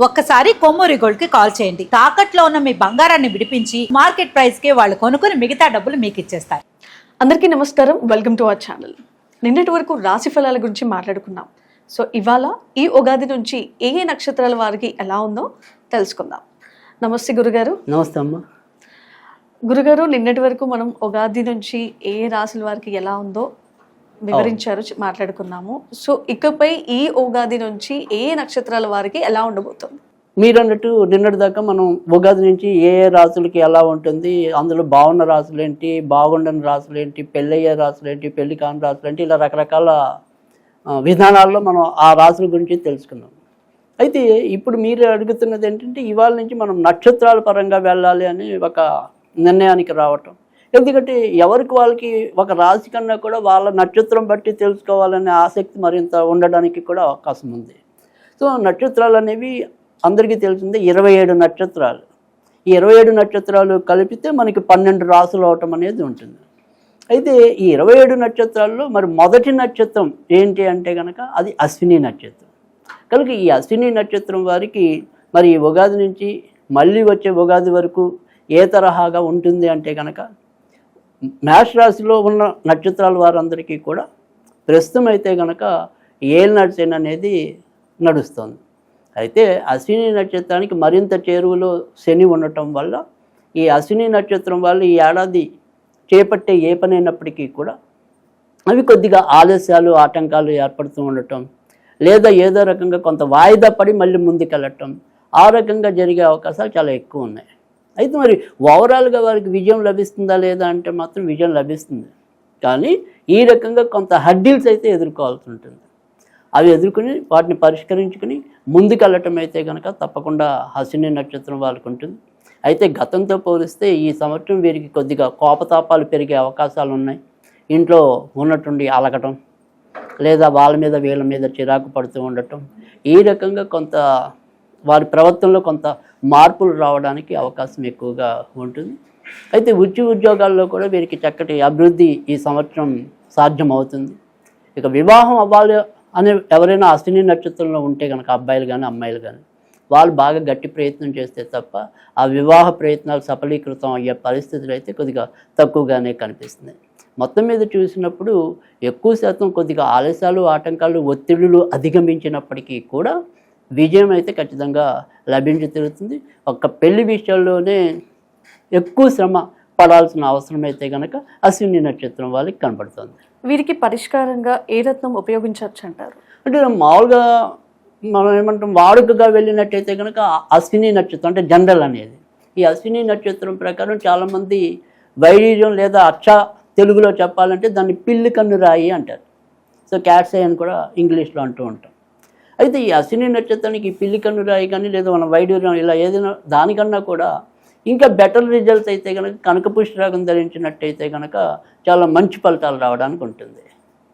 ఒక్కసారి కొమ్మూరి గోల్డ్ కి కాల్ చేయండి. తాకట్లో ఉన్న మీ బంగారాన్ని విడిపించి మార్కెట్ ప్రైస్ కి వాళ్ళు కొనుక్కుని మిగతా డబ్బులు మీకు ఇచ్చేస్తారు. అందరికీ నమస్కారం, వెల్కమ్ టు అవర్ ఛానల్. నిన్నటి వరకు రాశి ఫలాల గురించి మాట్లాడుకున్నాం. సో ఇవాళ ఈ ఉగాది నుంచి ఏ ఏ నక్షత్రాల వారికి ఎలా ఉందో తెలుసుకుందాం. నమస్తే గురుగారు. నమస్తే అమ్మ. గురుగారు, నిన్నటి వరకు మనం ఉగాది నుంచి ఏ ఏ రాశుల వారికి ఎలా ఉందో వివరించారు, మాట్లాడుకున్నాము. సో ఇకపై ఈ ఉగాది నుంచి ఏ ఏ నక్షత్రాల వారికి ఎలా ఉండబోతుంది? మీరు అన్నట్టు నిన్నటి దాకా మనం ఉగాది నుంచి ఏ ఏ రాసులకి ఎలా ఉంటుంది, అందులో బాగున్న రాసులు ఏంటి, బాగుండని రాసులు ఏంటి, పెళ్ళయ్యే రాసులు ఏంటి, పెళ్లి కాని రాసులు ఏంటి, ఇలా రకరకాల విధానాల్లో మనం ఆ రాసుల గురించి తెలుసుకున్నాం. అయితే ఇప్పుడు మీరు అడుగుతున్నది ఏంటంటే ఇవాళ నుంచి మనం నక్షత్రాల పరంగా వెళ్ళాలి అని ఒక నిర్ణయానికి రావటం. ఎందుకంటే ఎవరికి వాళ్ళకి ఒక రాశి కన్నా కూడా వాళ్ళ నక్షత్రం బట్టి తెలుసుకోవాలనే ఆసక్తి మరింత ఉండడానికి కూడా అవకాశం ఉంది. సో నక్షత్రాలు అనేవి అందరికీ తెలిసిందే, 27 నక్షత్రాలు. ఈ 27 నక్షత్రాలు కలిపితే మనకి 12 రాసులు అవటం అనేది ఉంటుంది. అయితే ఈ 27 నక్షత్రాల్లో మరి మొదటి నక్షత్రం ఏంటి అంటే కనుక అది అశ్విని నక్షత్రం. కనుక ఈ అశ్విని నక్షత్రం వారికి మరి ఈ ఉగాది నుంచి మళ్ళీ వచ్చే ఉగాది వరకు ఏ తరహాగా ఉంటుంది అంటే కనుక మేష రాశిలో ఉన్న నక్షత్రాల వారందరికీ కూడా ప్రస్తుతం అయితే కనుక ఏలినాటి అనేది నడుస్తుంది. అయితే అశ్విని నక్షత్రానికి మరింత చేరువలో శని ఉండటం వల్ల ఈ అశ్విని నక్షత్రం వాళ్ళు ఈ ఏడాది చేపట్టే ఏ పని అయినప్పటికీ కూడా అవి కొద్దిగా ఆలస్యాలు ఆటంకాలు ఏర్పడుతూ ఉండటం, లేదా ఏదో రకంగా కొంత వాయిదా పడి మళ్ళీ ముందుకెళ్ళటం, ఆ రకంగా జరిగే అవకాశాలు చాలా ఎక్కువ ఉన్నాయి. అయితే మరి ఓవరాల్గా వారికి విజయం లభిస్తుందా లేదా అంటే మాత్రం విజయం లభిస్తుంది, కానీ ఈ రకంగా కొంత హడ్డిల్స్ అయితే ఎదుర్కోవాల్సి ఉంటుంది. అవి ఎదుర్కొని వాటిని పరిష్కరించుకుని ముందుకెళ్ళటం అయితే కనుక తప్పకుండా అశ్విని నక్షత్రం వాళ్ళకు ఉంటుంది. అయితే గతంతో పోలిస్తే ఈ సంవత్సరం వీరికి కొద్దిగా కోపతాపాలు పెరిగే అవకాశాలు ఉన్నాయి. ఇంట్లో ఉన్నట్టుండి అలగటం, లేదా వాళ్ళ మీద వీళ్ళ మీద చిరాకు పడుతూ ఉండటం, ఈ రకంగా కొంత వారి ప్రవర్తనలో కొంత మార్పులు రావడానికి అవకాశం ఎక్కువగా ఉంటుంది. అయితే వృత్తి ఉద్యోగాల్లో కూడా వీరికి చక్కటి అభివృద్ధి ఈ సంవత్సరం సాధ్యమవుతుంది. ఇక వివాహం అవ్వాలి అని ఎవరైనా అశ్విని నక్షత్రంలో ఉంటే కనుక అబ్బాయిలు కానీ అమ్మాయిలు కానీ వాళ్ళు బాగా గట్టి ప్రయత్నం చేస్తే తప్ప ఆ వివాహ ప్రయత్నాలు సఫలీకృతం అయ్యే పరిస్థితులు అయితే కొద్దిగా తక్కువగానే కనిపిస్తుంది. మొత్తం మీద చూసినప్పుడు ఎక్కువ శాతం కొద్దిగా ఆలస్యాలు ఆటంకాలు ఒత్తిడులు అధిగమించినప్పటికీ కూడా విజయం అయితే ఖచ్చితంగా లభించి తిరుగుతుంది. ఒక్క పెళ్లి విషయాల్లోనే ఎక్కువ శ్రమ పడాల్సిన అవసరం అయితే కనుక అశ్విని నక్షత్రం వాళ్ళకి కనబడుతుంది. వీరికి పరిష్కారంగా ఏ రత్నం ఉపయోగించవచ్చు అంటారు? అంటే మామూలుగా మనం ఏమంటాం, వాడుకగా వెళ్ళినట్టయితే కనుక అశ్విని నక్షత్రం అంటే జనరల్ అనేది, ఈ అశ్విని నక్షత్రం ప్రకారం చాలామంది వైద్యం లేదా అచ్చ తెలుగులో చెప్పాలంటే దాన్ని పిల్లి కన్ను రాయి అంటారు. సో క్యాట్స్ ఐ అని కూడా ఇంగ్లీష్లో అంటూ ఉంటాం. అయితే ఈ అశ్విని నక్షత్రానికి పిల్లి కన్ను రాయి కానీ లేదా మన వైడ్యూర్యం ఇలా ఏదైనా దానికన్నా కూడా ఇంకా బెటర్ రిజల్ట్స్ అయితే కనుక కనకపుష్పరాగం ధరించినట్టయితే కనుక చాలా మంచి ఫలితాలు రావడానికి ఉంటుంది.